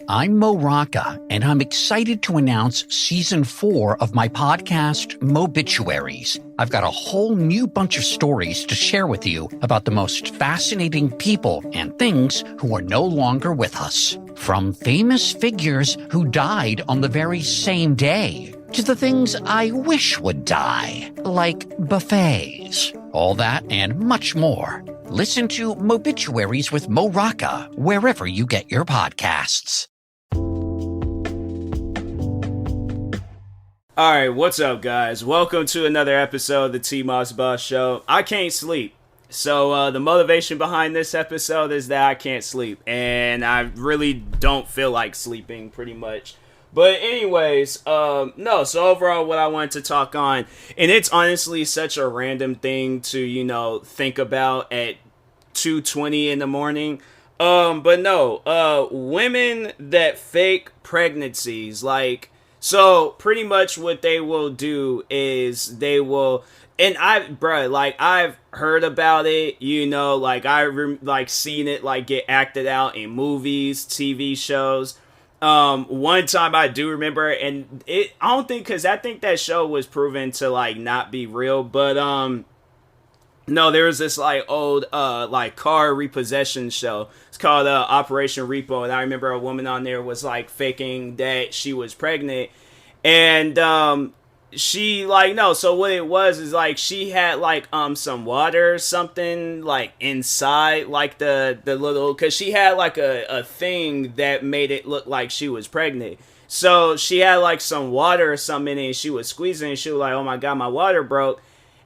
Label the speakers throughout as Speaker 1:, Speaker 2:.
Speaker 1: I'm Mo Rocca, and I'm excited to announce Season 4 of my podcast, Mobituaries. I've got a whole new bunch of stories to share with you about the most fascinating people and things who are no longer with us. From famous figures who died on the very same day, to the things I wish would die, like buffets. All that and much more. Listen to Mobituaries with Mo Rocca wherever you get your podcasts.
Speaker 2: Alright, what's up, guys? Welcome to another episode of the TMossBoss Show. I can't sleep. So, the motivation behind this episode is that I can't sleep. And I really don't feel like sleeping, pretty much. But anyways, so overall what I wanted to talk on, and it's honestly such a random thing to, think about at 2:20 in the morning. Women that fake pregnancies, so pretty much what they will do is they will, and I've heard about it, I've seen it get acted out in movies, TV shows. One time I do remember, and I think that show was proven to not be real, but no, there was this old car repossession show. It's called Operation Repo, and I remember a woman on there was faking that she was pregnant, and she so what it was is she had some water or something inside the little, because she had a thing that made it look like she was pregnant. So she had some water or something in it, and she was squeezing, and she was like, oh my god, my water broke.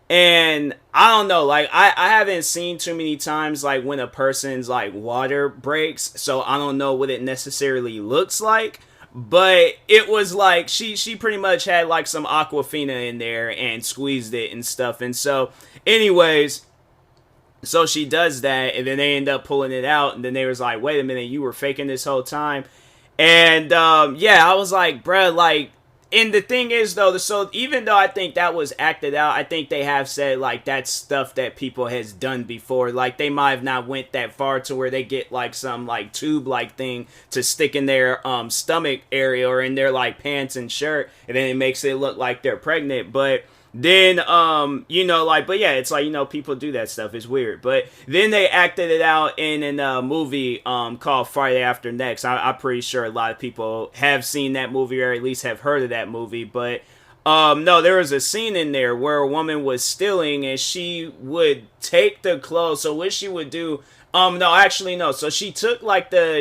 Speaker 2: And I don't know, I haven't seen too many times when a person's water breaks, so I don't know what it necessarily looks like. But it was she pretty much had some Aquafina in there and squeezed it and stuff. And so anyways, so she does that, and then they end up pulling it out, and then they was like, wait a minute, you were faking this whole time. And I was like, bruh, and the thing is, though, so even though I think that was acted out, I think they have said, that's stuff that people has done before. They might have not went that far to where they get, some, tube-like thing to stick in their, stomach area or in their, pants and shirt, and then it makes it look like they're pregnant. But then, it's people do that stuff. It's weird. But then they acted it out in a movie called Friday After Next. I'm pretty sure a lot of people have seen that movie, or at least have heard of that movie. But there was a scene in there where a woman was stealing, and she would take the clothes. So what she would do, no. So she took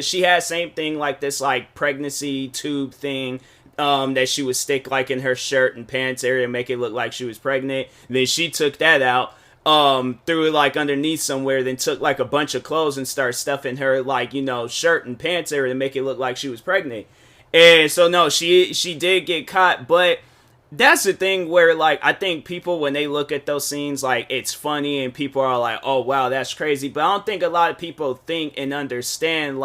Speaker 2: she had same thing, this pregnancy tube thing, that she would stick in her shirt and pants area and make it look like she was pregnant. Then she took that out, threw it underneath somewhere, then took a bunch of clothes and started stuffing her shirt and pants area to make it look like she was pregnant. And so no, she did get caught. But that's the thing where I think people, when they look at those scenes, it's funny and people are like, oh wow, that's crazy. But I don't think a lot of people think and understand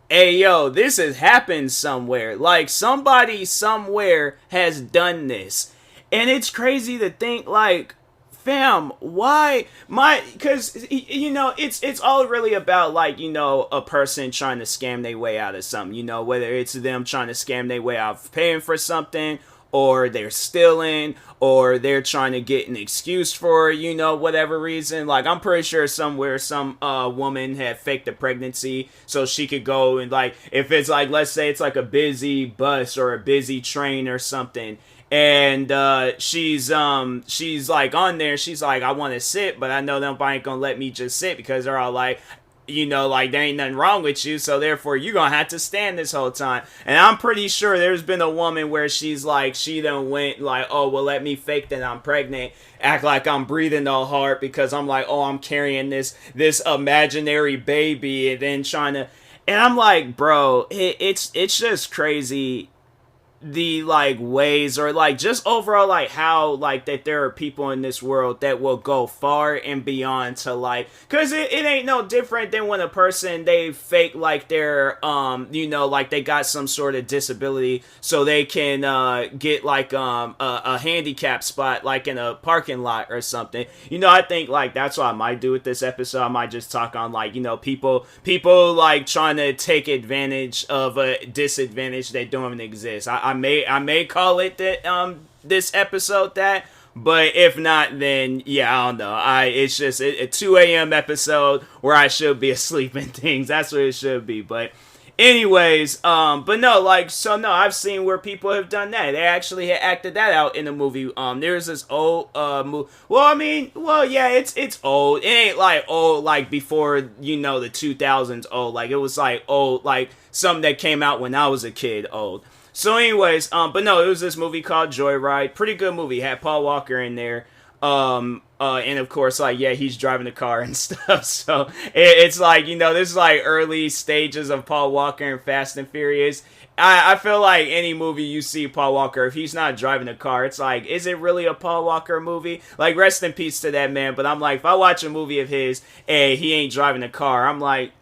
Speaker 2: hey yo, this has happened somewhere. Somebody somewhere has done this. And it's crazy to think fam, why because it's all really about a person trying to scam their way out of something, whether it's them trying to scam their way out of paying for something, or they're stealing, or they're trying to get an excuse for, whatever reason. I'm pretty sure somewhere some woman had faked a pregnancy so she could go and if it's let's say it's a busy bus or a busy train or something, and she's on there, she's I want to sit, but I know them ain't gonna let me just sit because they're all there ain't nothing wrong with you, so therefore you're gonna have to stand this whole time. And I'm pretty sure there's been a woman where she's she done went oh well, let me fake that I'm pregnant, act like I'm breathing all hard because I'm oh, I'm carrying this imaginary baby, and then trying to, and I'm bro, it's just crazy the like ways, or like just overall like how like that there are people in this world that will go far and beyond to like, because it ain't no different than when a person, they fake like they're like they got some sort of disability so they can get like a handicap spot like in a parking lot or something. I think like that's what I might do with this episode. I might just talk on like people like trying to take advantage of a disadvantage that don't even exist. I may call it that this episode that, but if not, then yeah, I don't know. It's just a 2 a.m. episode where I should be asleep and things. That's what it should be. But anyways, but no, like, so no, I've seen where people have done that. They actually had acted that out in the movie. There's this old movie. Well, yeah, it's old. It ain't like old like before the 2000s old. Like it was like old, like something that came out when I was a kid old. So anyways, but no, it was this movie called Joyride. Pretty good movie. Had Paul Walker in there. And of course, like, yeah, he's driving the car and stuff. So it's like, this is like early stages of Paul Walker and Fast and Furious. I feel like any movie you see Paul Walker, if he's not driving a car, it's like, is it really a Paul Walker movie? Like, rest in peace to that man. But I'm like, if I watch a movie of his and he ain't driving a car, I'm like,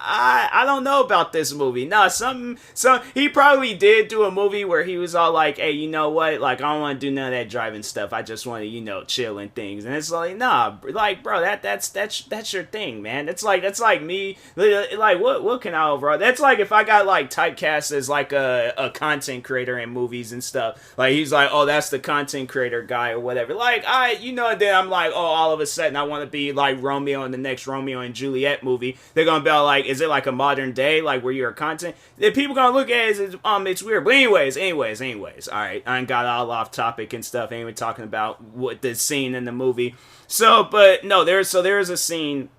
Speaker 2: I don't know about this movie. Nah, he probably did do a movie where he was all like, hey, you know what? Like, I don't want to do none of that driving stuff. I just want to, chill and things. And it's like, nah, like, bro, that's your thing, man. That's like me. Like, what can I overall? That's like if I got like typecast as like a content creator in movies and stuff. Like, he's like, oh, that's the content creator guy or whatever. Like, then I'm like, oh, all of a sudden I want to be like Romeo in the next Romeo and Juliet movie. They're gonna be all like, is it like a modern day, like where you're a content? If people gonna look at it as it's weird. But anyways. All right, I ain't got all off topic and stuff. Ain't even talking about what the scene in the movie. So, but no, there's a scene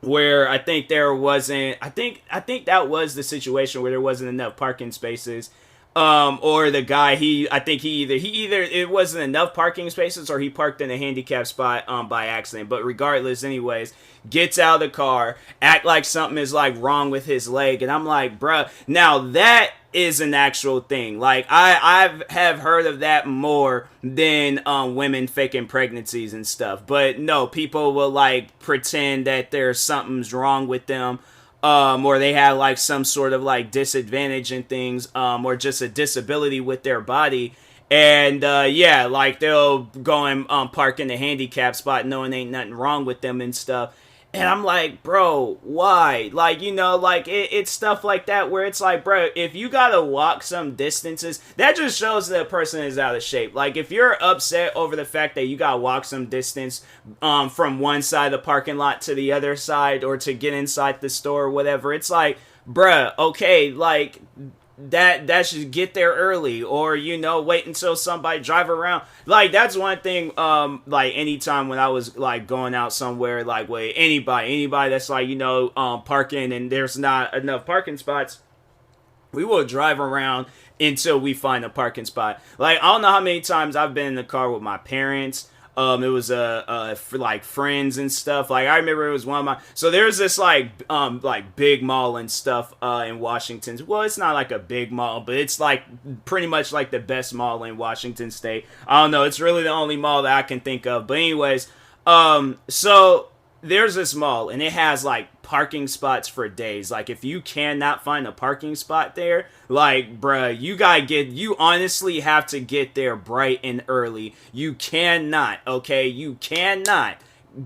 Speaker 2: where I think there wasn't. I think that was the situation where there wasn't enough parking spaces. Or the guy, I think he either it wasn't enough parking spaces or he parked in a handicap spot by accident. But regardless, anyways, gets out of the car, act like something is like wrong with his leg, and I'm like, bruh, now that is an actual thing. Like I have heard of that more than women faking pregnancies and stuff. But no, people will like pretend that there's something's wrong with them. Or they have like some sort of like disadvantage in things, or just a disability with their body. And yeah, like they'll go and park in the handicap spot knowing ain't nothing wrong with them and stuff. And I'm like, bro, why? Like, like it's stuff like that where it's like, bro, if you gotta walk some distances, that just shows that a person is out of shape. Like, if you're upset over the fact that you gotta walk some distance from one side of the parking lot to the other side or to get inside the store or whatever, it's like, bruh, okay, like, that should get there early, or wait until somebody drive around. Like, that's one thing, like anytime when I was like going out somewhere, like with anybody that's like parking and there's not enough parking spots, we will drive around until we find a parking spot. Like, I don't know how many times I've been in the car with my parents. It was for like friends and stuff. Like, I remember it was one of my. So there's this like big mall and stuff in Washington. Well, it's not like a big mall, but it's like pretty much like the best mall in Washington State. I don't know. It's really the only mall that I can think of. But anyways, so there's this mall and it has like parking spots for days. Like, if you cannot find a parking spot there, like, bruh, you honestly have to get there bright and early. You cannot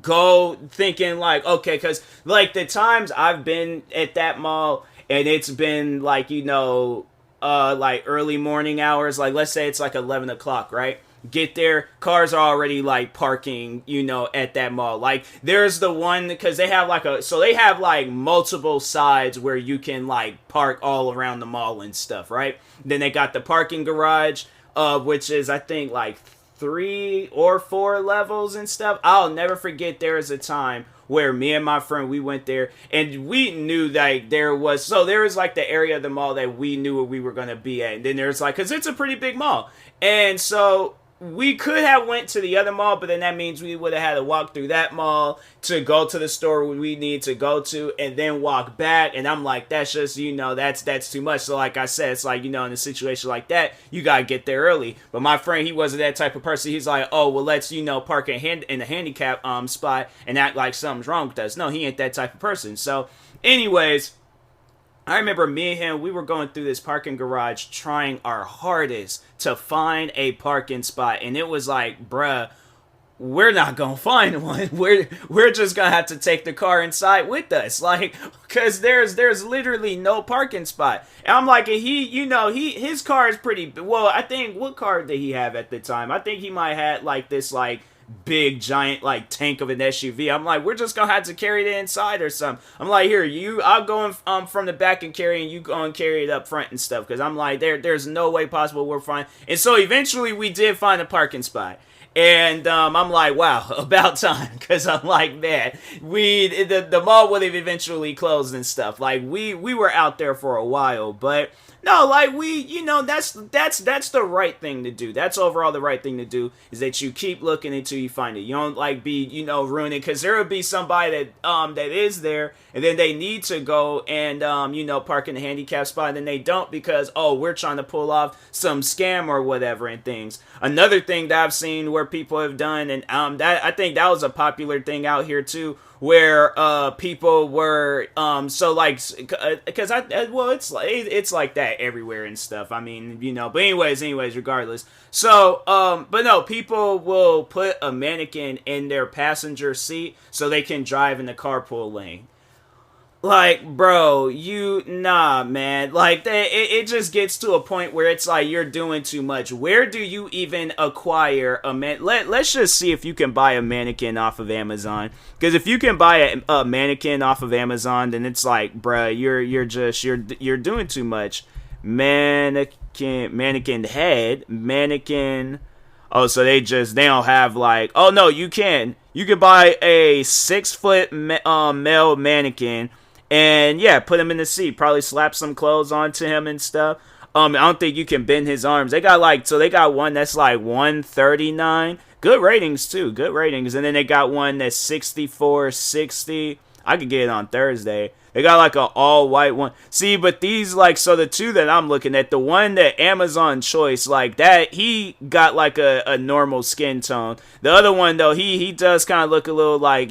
Speaker 2: go thinking like, okay, because like the times I've been at that mall and it's been like, like early morning hours, like let's say it's like 11 o'clock, right? Get there, cars are already like parking, at that mall. Like, there's the one, because they have like multiple sides where you can like park all around the mall and stuff, right? Then they got the parking garage, which is I think like 3 or 4 levels and stuff. I'll never forget, there was a time where me and my friend, we went there and we knew that there was like the area of the mall that we knew where we were going to be at. And then there's like, because it's a pretty big mall. And so we could have went to the other mall, but then that means we would have had to walk through that mall to go to the store we need to go to and then walk back. And I'm like, that's just, that's too much. So like I said, it's like, in a situation like that, you got to get there early. But my friend, he wasn't that type of person. He's like, oh, well, let's, park in the handicap spot and act like something's wrong with us. No, he ain't that type of person. So anyways, I remember me and him, we were going through this parking garage trying our hardest to find a parking spot. And it was like, bruh, we're not going to find one. We're just going to have to take the car inside with us. Like, because there's literally no parking spot. And I'm like, his car is pretty, well, I think, what car did he have at the time? I think he might have had like this like big giant like tank of an SUV. I'm like, we're just gonna have to carry it inside or something. I'm like, here, I'll go from the back and carry, and you go and carry it up front and stuff. Because I'm like, there's no way possible we're fine. And so eventually we did find a parking spot. And I'm like, wow, about time. Because I'm like, man, the mall would have eventually closed and stuff. Like we were out there for a while, but no, like that's the right thing to do. That's overall the right thing to do, is that you keep looking until you find it. You don't like be, ruin it, because there will be somebody that is there, and then they need to go and park in the handicap spot, and then they don't because, oh, we're trying to pull off some scam or whatever and things. Another thing that I've seen where people have done, and that I think that was a popular thing out here too, where people were so like, because it's like that everywhere and stuff. I mean, but anyways, regardless. So but no, people will put a mannequin in their passenger seat so they can drive in the carpool lane. Like, bro, man. Like, it just gets to a point where it's like you're doing too much. Where do you even acquire a Let's just see if you can buy a mannequin off of Amazon. Because if you can buy a mannequin off of Amazon, then it's like, bro, you're doing too much. Mannequin head, mannequin. Oh, so they don't have like. Oh no, you can buy a 6-foot male mannequin. And yeah, put him in the seat. Probably slap some clothes onto him and stuff. I don't think you can bend his arms. They got one that's like 139. Good ratings too. Good ratings. And then they got one that's 64.60. I could get it on Thursday. They got like an all white one. See, but these like, so the two that I'm looking at, the one that Amazon choice, like that, he got like a normal skin tone. The other one though, he does kind of look a little like,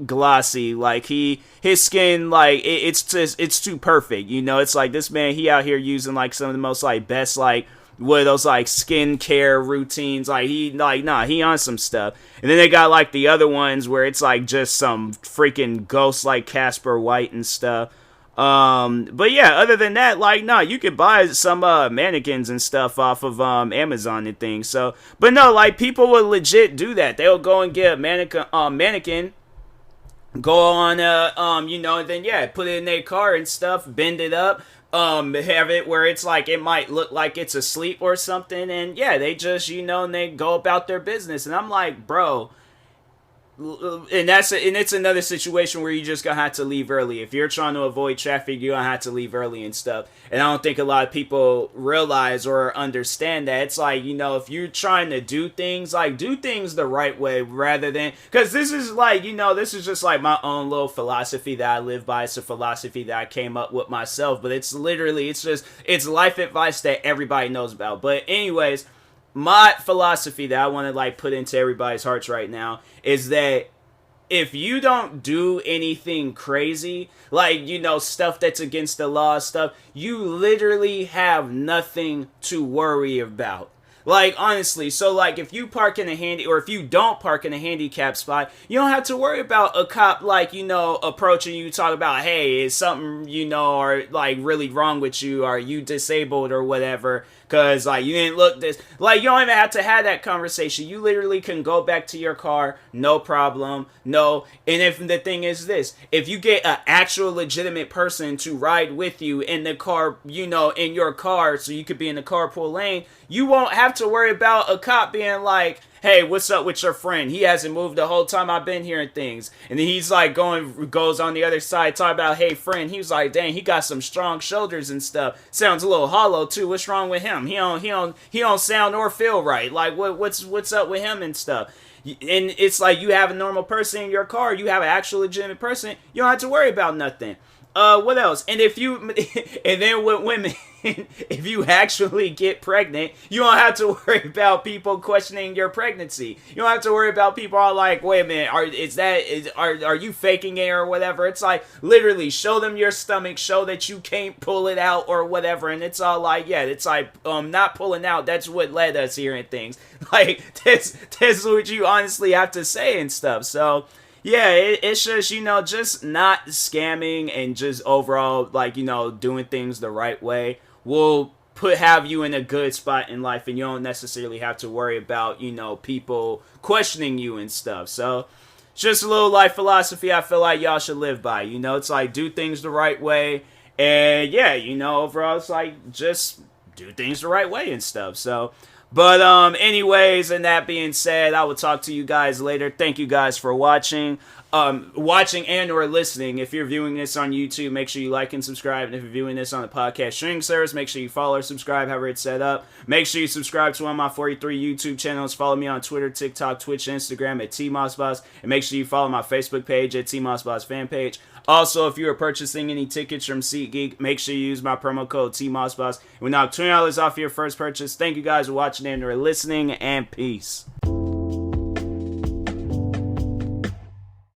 Speaker 2: glossy. Like his skin, like it's too perfect. It's like this man, he out here using like some of the most like best like, with those like skincare routines, like he on some stuff. And then they got like the other ones where it's like just some freaking ghost like Casper White and stuff. But yeah, other than that, like you could buy some mannequins and stuff off of Amazon and things. So, but no, like people will legit do that. They'll go and get a mannequin, go on and then yeah, put it in their car and stuff, bend it up. Have it where it's like it might look like it's asleep or something, and yeah, they just and they go about their business. And I'm like, bro, and it's another situation where you just gonna have to leave early. If you're trying to avoid traffic, you're gonna have to leave early and stuff. And I don't think a lot of people realize or understand that. It's like, if you're trying to do things, like do things the right way rather than, because this is like, this is just like my own little philosophy that I live by. It's a philosophy that I came up with myself, but it's life advice that everybody knows about. But anyways, my philosophy that I want to like put into everybody's hearts right now is that if you don't do anything crazy, like, stuff that's against the law, stuff, you literally have nothing to worry about. Like, honestly, so, like, if you park in if you don't park in a handicap spot, you don't have to worry about a cop, like, approaching you, talk about, hey, is something, or, like, really wrong with you, are you disabled or whatever, because, like, you didn't look this, like, you don't even have to have that conversation. You literally can go back to your car, no problem, no, and if the thing is this, if you get an actual legitimate person to ride with you in the car, in your car, so you could be in the carpool lane, you won't have to worry about a cop being like, hey, what's up with your friend? He hasn't moved the whole time I've been here and things. And then he's like goes on the other side, talk about, hey, friend. He was like, dang, he got some strong shoulders and stuff. Sounds a little hollow too. What's wrong with him? He don't sound or feel right. Like what's up with him and stuff. And it's like you have a normal person in your car. You have an actual legitimate person. You don't have to worry about nothing. What else? And and then with women, if you actually get pregnant, you don't have to worry about people questioning your pregnancy. You don't have to worry about people are like, wait a minute, are you faking it or whatever? It's like, literally, show them your stomach, show that you can't pull it out or whatever. And it's all like, yeah, it's like, not pulling out, that's what led us here and things. Like, that's what you honestly have to say and stuff. So, yeah, it's just, just not scamming and just overall, like, doing things the right way will have you in a good spot in life, and you don't necessarily have to worry about, people questioning you and stuff. So, just a little life philosophy I feel like y'all should live by. It's like, do things the right way, and yeah, overall, it's like, just do things the right way and stuff. So, but anyways, and that being said, I will talk to you guys later. Thank you guys for watching and or listening. If you're viewing this on YouTube, make sure you like and subscribe. And if you're viewing this on the podcast streaming service, make sure you follow or subscribe, however it's set up. Make sure you subscribe to one of my 43 YouTube channels. Follow me on Twitter, TikTok, Twitch, and Instagram at TMossBoss. And make sure you follow my Facebook page at TMossBoss fan page. Also, if you are purchasing any tickets from SeatGeek, make sure you use my promo code TMossBoss. We'll knock $20 off your first purchase. Thank you guys for watching and or listening, and peace.